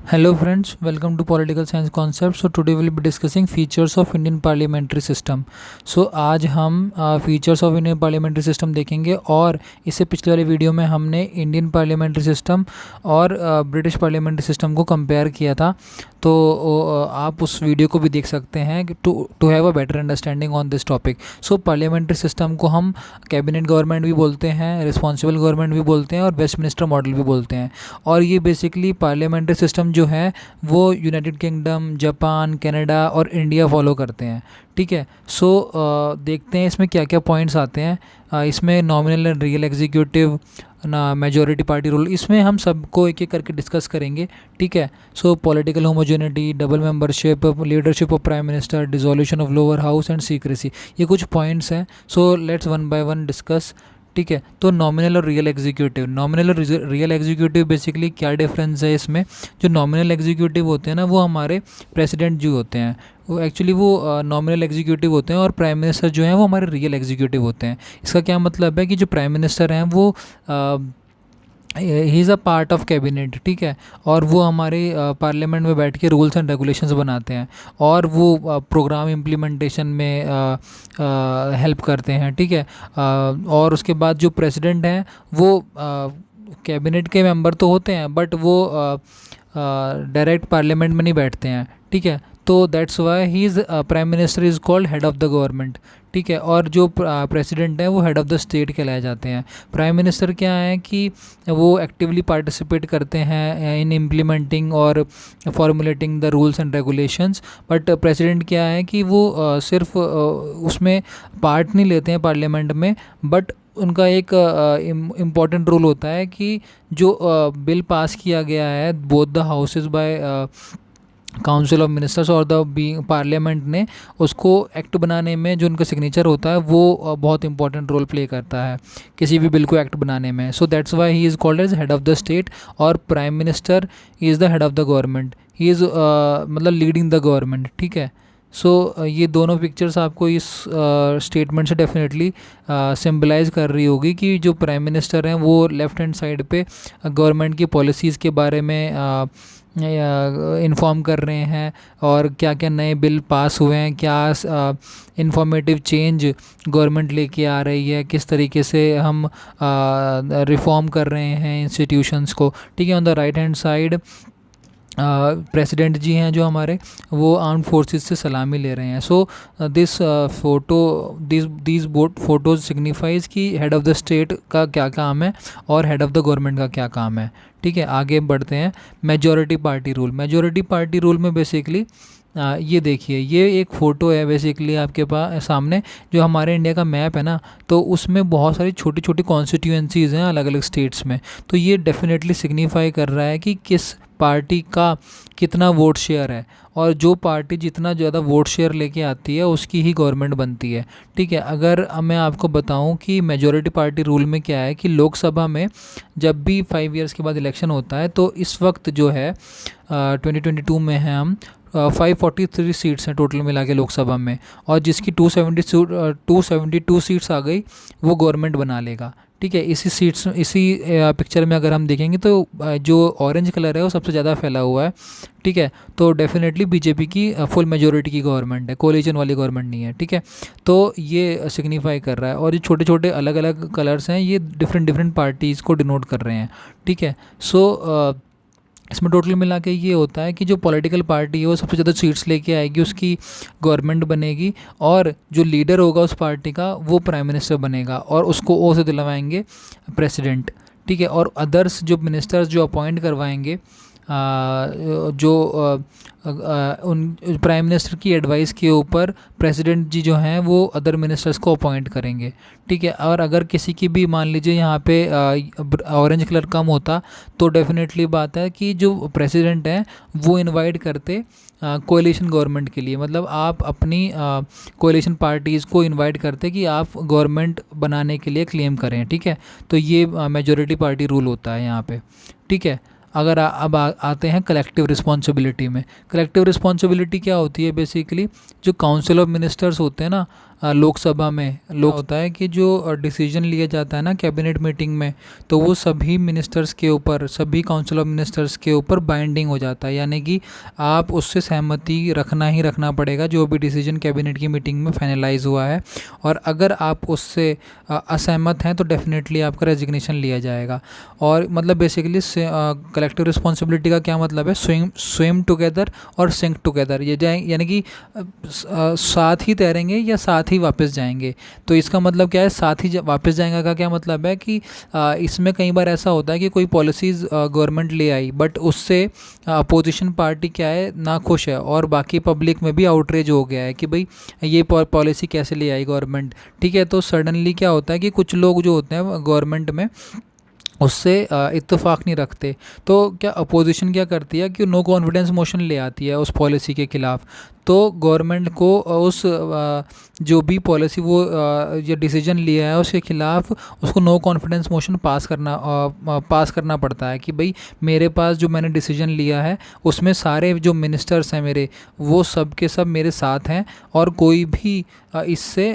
Hello friends, welcome to Political Science Concepts. So today we'll be discussing features of Indian parliamentary system. So आज हम features of Indian parliamentary system देखेंगे और इससे पिछले वाले video में हमने इंडियन पार्लियामेंट्री सिस्टम और ब्रिटिश पार्लियामेंट्री सिस्टम को कंपेयर किया था। तो आप उस वीडियो को भी देख सकते हैं to have a better understanding on this topic. So parliamentary system को हम कैबिनेट गवर्नमेंट भी बोलते हैं, रिस्पॉन्सिबल गवर्नमेंट भी बोलते हैं और वेस्टमिनिस्टर मॉडल भी बोलते हैं। और ये बेसिकली पार्लियामेंट्री सिस्टम जो है वो यूनाइटेड किंगडम, जापान, कनाडा और इंडिया फॉलो करते हैं। ठीक है। सो देखते हैं इसमें क्या क्या पॉइंट्स आते हैं। इसमें नॉमिनल एंड रियल एग्जीक्यूटिव ना, मेजॉरिटी पार्टी रूल, इसमें हम सबको एक एक करके डिस्कस करेंगे। ठीक है। सो political homogeneity, double membership, leadership of prime minister, dissolution of lower house and secrecy, ये कुछ पॉइंट्स हैं। So let's one by one discuss. ठीक है। तो नॉमिनल और रियल एग्जीक्यूटिव, नॉमिनल और रियल एग्जीक्यूटिव बेसिकली क्या डिफरेंस है इसमें। जो नॉमिनल एग्जीक्यूटिव होते हैं ना, वो हमारे प्रेसिडेंट जी होते हैं, वो एक्चुअली वो नॉमिनल एग्जीक्यूटिव होते हैं, और प्राइम मिनिस्टर जो हैं वो हमारे रियल एग्जीक्यूटिव होते हैं। इसका क्या मतलब है कि जो प्राइम मिनिस्टर हैं वो he is a part of cabinet. ठीक है। और वो हमारे पार्लियामेंट में बैठ के रूल्स एंड रेगुलेशंस बनाते हैं और वो प्रोग्राम इम्प्लीमेंटेशन में हेल्प करते हैं। ठीक है। और उसके बाद जो प्रेसिडेंट हैं वो कैबिनेट के मेंबर तो होते हैं, बट वो डायरेक्ट पार्लियामेंट में नहीं बैठते हैं। ठीक है। तो that's why he is prime minister is called head of the government. ठीक है। और जो प्रेसिडेंट है वो हेड ऑफ द स्टेट कहलाए जाते हैं। प्राइम मिनिस्टर क्या है कि वो एक्टिवली पार्टिसिपेट करते हैं इन इम्प्लीमेंटिंग और formulating the rules and regulations, but president क्या है कि वो सिर्फ उसमें पार्ट नहीं लेते हैं पार्लियामेंट में, बट उनका एक इम्पॉर्टेंट रोल होता है कि जो बिल पास किया गया है both the houses by council of ministers और द पार्लियामेंट ने, उसको एक्ट बनाने में जो उनका सिग्नेचर होता है वो बहुत इंपॉर्टेंट रोल प्ले करता है किसी भी बिल को एक्ट बनाने में। So that's why he is called as head of the state, और prime minister is the head of the government. He is मतलब लीडिंग द गवर्नमेंट। ठीक है। सो ये दोनों पिक्चर्स आपको इस स्टेटमेंट से डेफिनेटली सिम्बलाइज़ कर रही होगी कि जो प्राइम मिनिस्टर हैं वो लेफ़्ट हैंड साइड पे गवर्नमेंट की पॉलिसीज़ के बारे में इन्फॉर्म कर रहे हैं, और क्या क्या नए बिल पास हुए हैं, क्या इंफॉर्मेटिव चेंज गवर्नमेंट लेके आ रही है, किस तरीके से हम रिफॉर्म कर रहे हैं इंस्टीट्यूशंस को। ठीक है। On the right hand side president ji हैं जो हमारे, वो आर्म्ड फोर्सेस से सलामी ले रहे हैं। So this both photos signifies कि हेड ऑफ़ द स्टेट का क्या काम है और हेड ऑफ़ द गवर्नमेंट का क्या काम है। ठीक है। आगे बढ़ते हैं। Majority party rule, majority party rule में बेसिकली ये देखिए, ये एक फ़ोटो है बेसिकली आपके पास सामने, जो हमारे इंडिया का मैप है ना, तो उसमें बहुत सारी छोटी छोटी कॉन्स्टिट्यूएंसीज़ हैं अलग अलग स्टेट्स में। तो ये डेफिनेटली सिग्निफाई कर रहा है कि किस पार्टी का कितना वोट शेयर है, और जो पार्टी जितना ज़्यादा वोट शेयर लेके आती है उसकी ही गवर्नमेंट बनती है। ठीक है। अगर मैं आपको बताऊं कि मेजॉरिटी पार्टी रूल में क्या है कि लोकसभा में जब भी 5 ईयर्स के बाद इलेक्शन होता है, तो इस वक्त जो है 2022 में है हम, 543 सीट्स हैं टोटल मिला के लोकसभा में, और जिसकी 272 सीट्स आ गई वो गवर्नमेंट बना लेगा। ठीक है। इसी पिक्चर में अगर हम देखेंगे तो जो ऑरेंज कलर है वो सबसे ज़्यादा फैला हुआ है। ठीक है। तो डेफिनेटली बीजेपी की फुल मेजॉरिटी की गवर्नमेंट है, कोलिशन वाली गवर्नमेंट नहीं है। ठीक है। तो ये सिग्निफाई कर रहा है, और ये छोटे छोटे अलग अलग कलर्स हैं, ये डिफरेंट पार्टीज़ को डिनोट कर रहे हैं। ठीक है। सो इसमें टोटल मिला के ये होता है कि जो पॉलिटिकल पार्टी है वो सबसे ज़्यादा सीट्स लेके आएगी, उसकी गवर्नमेंट बनेगी, और जो लीडर होगा उस पार्टी का वो प्राइम मिनिस्टर बनेगा, और उसको ओ से दिलवाएंगे प्रेसिडेंट। ठीक है। और अदर्स जो मिनिस्टर्स जो अपॉइंट करवाएंगे, उन प्राइम मिनिस्टर की एडवाइस के ऊपर प्रेसिडेंट जी जो हैं वो अदर मिनिस्टर्स को अपॉइंट करेंगे। ठीक है। और अगर किसी की भी मान लीजिए यहाँ पे ऑरेंज कलर कम होता, तो डेफिनेटली बात है कि जो प्रेसिडेंट हैं वो इनवाइट करते कोalition गवर्नमेंट के लिए, मतलब आप अपनी कोalition पार्टीज़ को इनवाइट करते कि आप गवर्नमेंट बनाने के लिए क्लेम करें। ठीक है। तो ये मेजॉरिटी पार्टी रूल होता है यहाँ पे। ठीक है। अगर अब आते हैं कलेक्टिव रिस्पॉन्सिबिलिटी में। कलेक्टिव रिस्पॉन्सिबिलिटी क्या होती है बेसिकली, जो काउंसिल ऑफ मिनिस्टर्स होते हैं ना, लोकसभा में लोग होता है कि जो डिसीजन लिया जाता है ना कैबिनेट मीटिंग में, तो वो सभी मिनिस्टर्स के ऊपर, सभी काउंसिल ऑफ मिनिस्टर्स के ऊपर बाइंडिंग हो जाता है, यानी कि आप उससे सहमति रखना ही रखना पड़ेगा जो भी डिसीजन कैबिनेट की मीटिंग में फाइनलाइज हुआ है। और अगर आप उससे असहमत हैं तो डेफिनेटली आपका रेजिग्नेशन लिया जाएगा। और मतलब बेसिकली कलेक्टिव रिस्पॉन्सिबिलिटी का क्या मतलब है, स्विम टुगेदर और सिंक टुगेदर, ये जाए यानी कि साथ ही तैरेंगे या साथ ही वापस जाएंगे। तो इसका मतलब क्या है, साथ ही वापस जाएंगे का क्या मतलब है कि इसमें कई बार ऐसा होता है कि कोई पॉलिसीज़ गवर्नमेंट ले आई बट उससे अपोजिशन पार्टी क्या है, ना खुश है, और बाकी पब्लिक में भी आउटरेज हो गया है कि भाई ये पॉलिसी कैसे ले आई गवर्नमेंट। ठीक है, तो सडनली क्या होता है कि कुछ लोग जो होते हैं गवर्नमेंट में उससे इत्तेफाक नहीं रखते, तो क्या अपोजिशन क्या करती है कि नो कॉन्फिडेंस मोशन ले आती है उस पॉलिसी के ख़िलाफ़। तो गवर्नमेंट को उस जो भी पॉलिसी वो ये डिसीजन लिया है उसके ख़िलाफ़ उसको नो कॉन्फिडेंस मोशन पास करना पड़ता है कि भाई मेरे पास जो मैंने डिसीजन लिया है उसमें सारे जो मिनिस्टर्स हैं मेरे, वो सब के सब मेरे साथ हैं और कोई भी इससे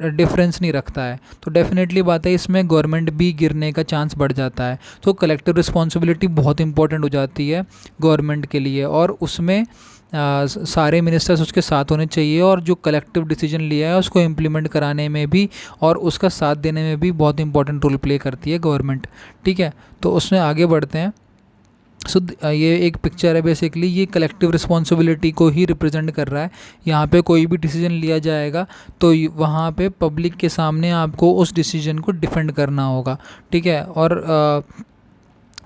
डिफरेंस नहीं रखता है। तो डेफिनेटली बात है इसमें गवर्नमेंट भी गिरने का चांस बढ़ जाता है। तो कलेक्टिव रिस्पॉन्सिबिलिटी बहुत इंपॉर्टेंट हो जाती है गवर्नमेंट के लिए, और उसमें सारे मिनिस्टर्स उसके साथ होने चाहिए, और जो कलेक्टिव डिसीजन लिया है उसको इम्प्लीमेंट कराने में भी और उसका साथ देने में भी बहुत इंपॉर्टेंट रोल प्ले करती है गवर्नमेंट। ठीक है, तो उसमें आगे बढ़ते हैं। सो ये एक पिक्चर है, बेसिकली ये कलेक्टिव रिस्पॉन्सिबिलिटी को ही रिप्रेजेंट कर रहा है। यहाँ पे कोई भी डिसीजन लिया जाएगा तो वहाँ पे पब्लिक के सामने आपको उस डिसीजन को डिफेंड करना होगा। ठीक है, और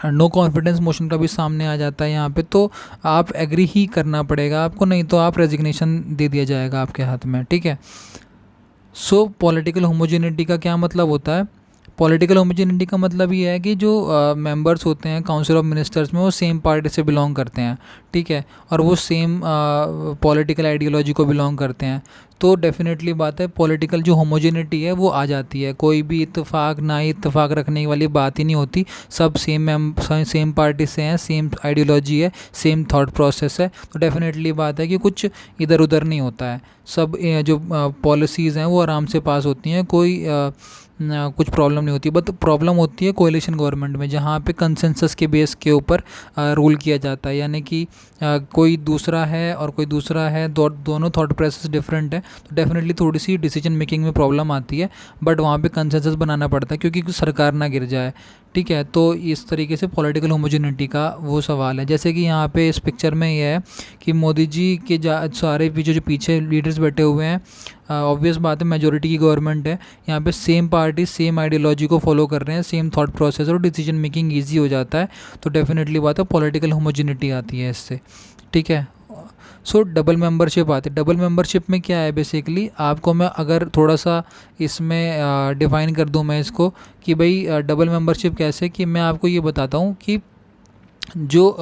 नो कॉन्फिडेंस मोशन का भी सामने आ जाता है यहाँ पे, तो आप एग्री ही करना पड़ेगा आपको, नहीं तो आप रेजिग्नेशन दे दिया जाएगा आपके हाथ में। ठीक है, सो पॉलिटिकल होमोजेनिटी का क्या मतलब होता है, पॉलिटिकल होमोजेनिटी का मतलब ये है कि जो मेंबर्स होते हैं काउंसिल ऑफ मिनिस्टर्स में वो सेम पार्टी से बिलोंग करते हैं। ठीक है, और वो सेम पॉलिटिकल आइडियोलॉजी को बिलोंग करते हैं। तो डेफिनेटली बात है पॉलिटिकल जो होमोजेनिटी है वो आ जाती है, कोई भी इत्तेफाक ना इत्तेफाक रखने वाली बात ही नहीं होती, सब सेम पार्टी से हैं, सेम आइडियोलॉजी है, सेम थॉट प्रोसेस है। तो डेफिनेटली बात है कि कुछ इधर उधर नहीं होता है, सब जो पॉलिसीज़ हैं वो आराम से पास होती हैं, कोई कुछ प्रॉब्लम नहीं होती। बट प्रॉब्लम होती है कोalition गवर्नमेंट में, जहाँ पे कंसेंसस के बेस के ऊपर रूल किया जाता है, यानी कि कोई दूसरा है और कोई दूसरा है, दोनों थॉट प्रोसेस डिफरेंट है, तो डेफिनेटली थोड़ी सी डिसीजन मेकिंग में प्रॉब्लम आती है, बट वहाँ पे कंसेंसस बनाना पड़ता है क्योंकि सरकार ना गिर जाए। ठीक है, तो इस तरीके से पॉलिटिकल होमोजेनिटी का वो सवाल है। जैसे कि यहाँ पे इस पिक्चर में ये है कि मोदी जी के सारे जो पीछे लीडर्स बैठे हुए हैं, ऑब्वियस बात है मेजोरिटी की गवर्नमेंट है, यहाँ पे सेम पार्टी सेम आइडियोलॉजी को फॉलो कर रहे हैं, सेम थॉट प्रोसेस, और डिसीजन मेकिंग ईजी हो जाता है। तो डेफिनेटली बात है पॉलिटिकल होमोजेनिटी आती है इससे। ठीक है, सो डबल मेंबरशिप आती है। डबल मेंबरशिप में क्या है, बेसिकली आपको मैं अगर थोड़ा सा इसमें डिफ़ाइन कर दूं मैं इसको कि भाई डबल मेंबरशिप कैसे, कि मैं आपको ये बताता हूँ कि जो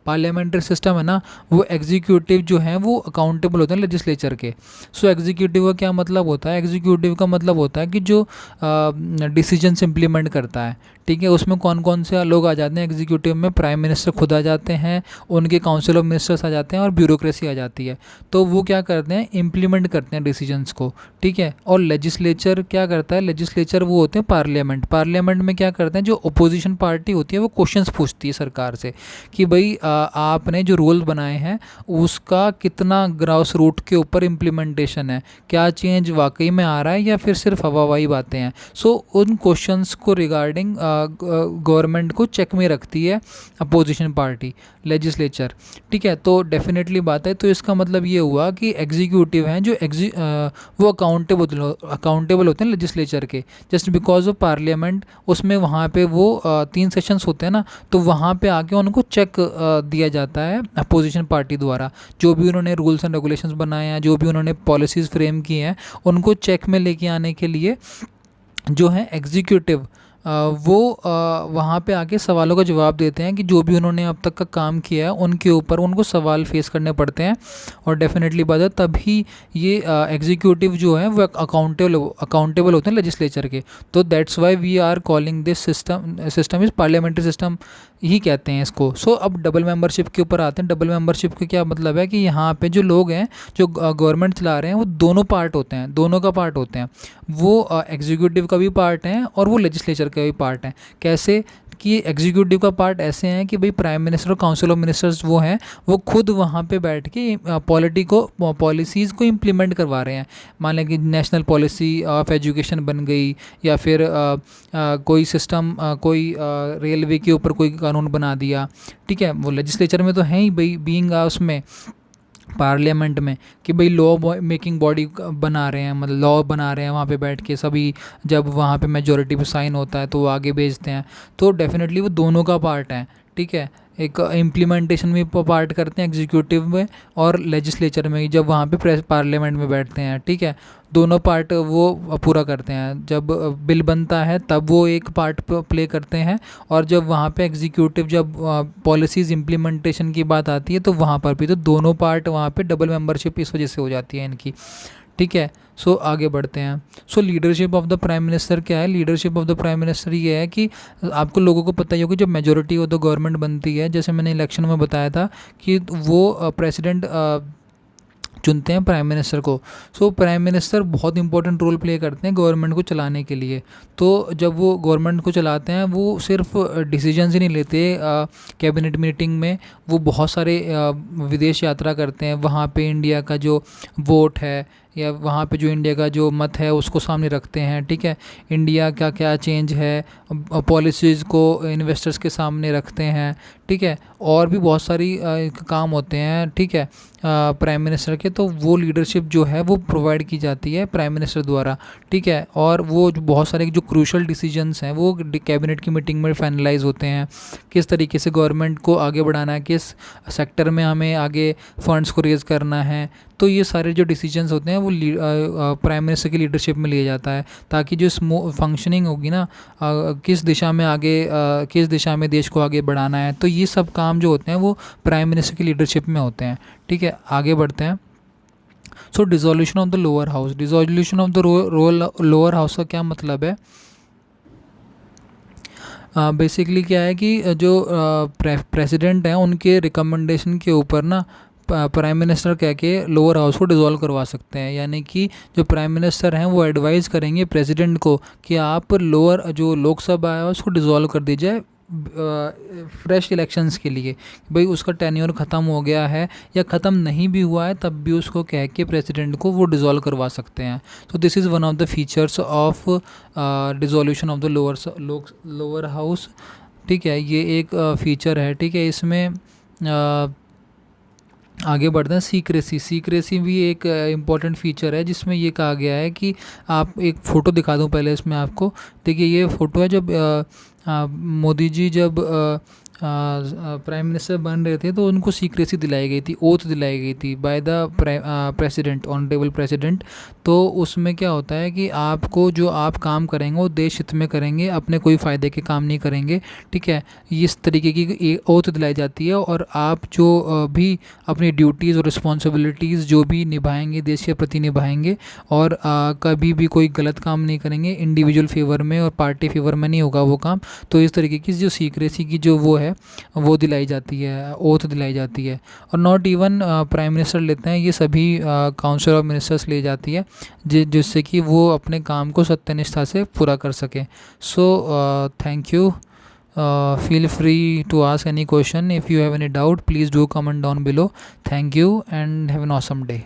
पार्लियामेंट्री सिस्टम है ना, वो एग्जीक्यूटिव जो है वो अकाउंटेबल होते हैं लेजिस्लेचर के। सो एग्जीक्यूटिव का क्या मतलब होता है, एग्जीक्यूटिव का मतलब होता है कि जो डिसीजंस इम्प्लीमेंट करता है। ठीक है, उसमें कौन कौन से लोग आ जाते हैं एग्जीक्यूटिव में, प्राइम मिनिस्टर खुद आ जाते हैं, उनके काउंसिल ऑफ मिनिस्टर्स आ जाते हैं, और ब्यूरोक्रेसी आ जाती है। तो वो क्या करते हैं, इम्प्लीमेंट करते हैं डिसीजंस को। ठीक है, और लेजिस्लेचर क्या करता है, लेजिस्लेचर वो होते हैं पार्लियामेंट। पार्लियामेंट में क्या करते हैं, जो अपोजिशन पार्टी होती है वो क्वेश्चंस पूछती है सरकार से कि भाई आपने जो रूल बनाए हैं उसका कितना ग्रास रूट के ऊपर इम्प्लीमेंटेशन है, क्या चेंज वाकई में आ रहा है या फिर सिर्फ हवाई बातें हैं। सो उन क्वेश्चंस को रिगार्डिंग गवर्नमेंट को चेक में रखती है अपोजिशन पार्टी, लेजिस्लेचर। ठीक है, तो डेफिनेटली बात है, तो इसका मतलब ये हुआ कि एग्जीक्यूटिव हैं जो वो अकाउंटेबल होते हैं लेजिस्लेचर के, जस्ट बिकॉज ऑफ पार्लियामेंट उसमें वहाँ पे वो 3 सेशंस होते हैं ना, तो वहाँ पे आके उनको चेक दिया जाता है अपोजिशन पार्टी द्वारा, जो भी उन्होंने रूल्स एंड रेगुलेशंस बनाए हैं, जो भी उन्होंने पॉलिसीज़ फ्रेम की हैं, उनको चेक में लेके आने के लिए जो है एग्जीक्यूटिव वो वहाँ पे आके सवालों का जवाब देते हैं कि जो भी उन्होंने अब तक का काम किया है उनके ऊपर उनको सवाल फेस करने पड़ते हैं। और डेफिनेटली बात है तभी ये एग्जीक्यूटिव जो है वो अकाउंटेबल होते हैं लेजिस्लेचर के। तो that's why we are calling this system is parliamentary system ही कहते हैं इसको। सो अब डबल मेंबरशिप के ऊपर आते हैं। डबल मेंबरशिप का क्या मतलब है कि यहाँ पे जो लोग हैं जो गवर्नमेंट चला रहे हैं वो दोनों पार्ट होते हैं, दोनों का पार्ट होते हैं। वो एग्जीक्यूटिव का भी पार्ट हैं और वो लेजिस्लेचर का भी पार्ट हैं। कैसे कि एग्जीक्यूटिव का पार्ट ऐसे हैं कि भाई प्राइम मिनिस्टर और काउंसिल ऑफ मिनिस्टर्स वो हैं, वो खुद वहाँ पे बैठ के पॉलिसीज़ को इम्प्लीमेंट करवा रहे हैं। मान लें कि नेशनल पॉलिसी ऑफ एजुकेशन बन गई, या फिर कोई सिस्टम कोई रेलवे के ऊपर कोई कानून बना दिया, ठीक है। वो लेजिस्लेचर में तो हैं ही भाई, बीइंग उसमें पार्लियामेंट में, कि भाई लॉ मेकिंग बॉडी बना रहे हैं, मतलब लॉ बना रहे हैं वहाँ पे बैठ के सभी। जब वहाँ पे मेजॉरिटी पे साइन होता है तो वो आगे भेजते हैं। तो डेफिनेटली वो दोनों का पार्ट है, ठीक है। एक इम्प्लीमेंटेशन में पार्ट करते हैं एग्जीक्यूटिव में और लेजिस्लेचर में, जब वहाँ पे पार्लियामेंट में बैठते हैं, ठीक है। दोनों पार्ट वो पूरा करते हैं। जब बिल बनता है तब वो एक पार्ट प्ले करते हैं, और जब वहाँ पे एग्जीक्यूटिव जब पॉलिसीज़ इम्प्लीमेंटेशन की बात आती है तो वहाँ पर भी, तो दोनों पार्ट वहाँ पे डबल मेंबरशिप इस वजह से हो जाती है इनकी, ठीक है। सो आगे बढ़ते हैं। सो leadership of the prime minister क्या है? Leadership of the prime minister ये है कि आपको लोगों को पता ही होगा, जब मेजोरिटी ऑफ द गवर्नमेंट बनती है, जैसे मैंने इलेक्शन में बताया था कि वो प्रेसिडेंट चुनते हैं प्राइम मिनिस्टर को। सो प्राइम मिनिस्टर बहुत इंपॉर्टेंट रोल प्ले करते हैं गवर्नमेंट को चलाने के लिए। तो जब वो गवर्नमेंट को चलाते हैं, वो सिर्फ डिसीजंस ही नहीं लेते कैबिनेट मीटिंग में, वो बहुत सारे विदेश यात्रा करते हैं। वहाँ पे इंडिया का जो वोट है या वहाँ पे जो इंडिया का जो मत है उसको सामने रखते हैं, ठीक है। इंडिया का क्या चेंज है, पॉलिसीज़ को इन्वेस्टर्स के सामने रखते हैं, ठीक है। और भी बहुत सारी काम होते हैं, ठीक है, प्राइम मिनिस्टर के। तो वो लीडरशिप जो है वो प्रोवाइड की जाती है प्राइम मिनिस्टर द्वारा, ठीक है। और वो जो बहुत सारे जो क्रूशल डिसीजंस हैं वो कैबिनेट की मीटिंग में फाइनलाइज होते हैं। किस तरीके से गवर्नमेंट को आगे बढ़ाना है, किस सेक्टर में हमें आगे फंड्स को रेज़ करना है, तो ये सारे जो डिसीजंस होते हैं वो प्राइम मिनिस्टर की लीडरशिप में लिया जाता है, ताकि जो फंक्शनिंग होगी ना, किस दिशा में आगे किस दिशा में देश को आगे बढ़ाना है, तो ये सब काम जो होते हैं वो प्राइम मिनिस्टर की लीडरशिप में होते हैं, ठीक है। आगे बढ़ते हैं। So dissolution of the lower house. Dissolution of the lower house का क्या मतलब है? बेसिकली क्या है कि जो प्रेसिडेंट हैं उनके रिकमेंडेशन के ऊपर ना प्राइम मिनिस्टर कह के लोअर हाउस को डिसॉल्व करवा सकते हैं। यानी कि जो प्राइम मिनिस्टर हैं वो एडवाइस करेंगे प्रेसिडेंट को कि आप लोअर जो लोकसभा है उसको डिसॉल्व कर दीजिए फ्रेश इलेक्शंस के लिए। भाई उसका टेन्योर ख़त्म हो गया है या ख़त्म नहीं भी हुआ है, तब भी उसको कह के प्रेसिडेंट को वो डिसॉल्व करवा सकते हैं। तो this is one of the features of dissolution of the lower house, ठीक है। ये एक फीचर है, ठीक है। इसमें आगे बढ़ते हैं। सीक्रेसी भी एक इम्पॉर्टेंट फीचर है, जिसमें ये कहा गया है कि आप एक फ़ोटो दिखा दूं पहले इसमें आपको। देखिए ये फ़ोटो है, जब मोदी जी जब प्राइम मिनिस्टर बन रहे थे तो उनको सीक्रेसी दिलाई गई थी, ओथ दिलाई गई थी by the president, honourable president. तो उसमें क्या होता है कि आपको जो आप काम करेंगे वो देश हित में करेंगे, अपने कोई फ़ायदे के काम नहीं करेंगे, ठीक है। इस तरीके की ओथ दिलाई जाती है, और आप जो भी अपनी ड्यूटीज़ और रिस्पॉन्सिबिलिटीज़ जो भी निभाएंगे देश के प्रति निभाएंगे, और कभी भी कोई गलत काम नहीं करेंगे, इंडिविजुअल फेवर में और पार्टी फेवर में नहीं होगा वो काम। तो इस तरीके की जो सीक्रेसी की जो वो है वो दिलाई जाती है, ओथ दिलाई जाती है। और नॉट इवन प्राइम मिनिस्टर लेते हैं, ये सभी काउंसिल ऑफ मिनिस्टर्स ले जाती है, जिससे कि वो अपने काम को सत्यनिष्ठा से पूरा कर सकें। So thank you. Feel free to ask any question. If you have any doubt, please do comment down below. Thank you and have an awesome day.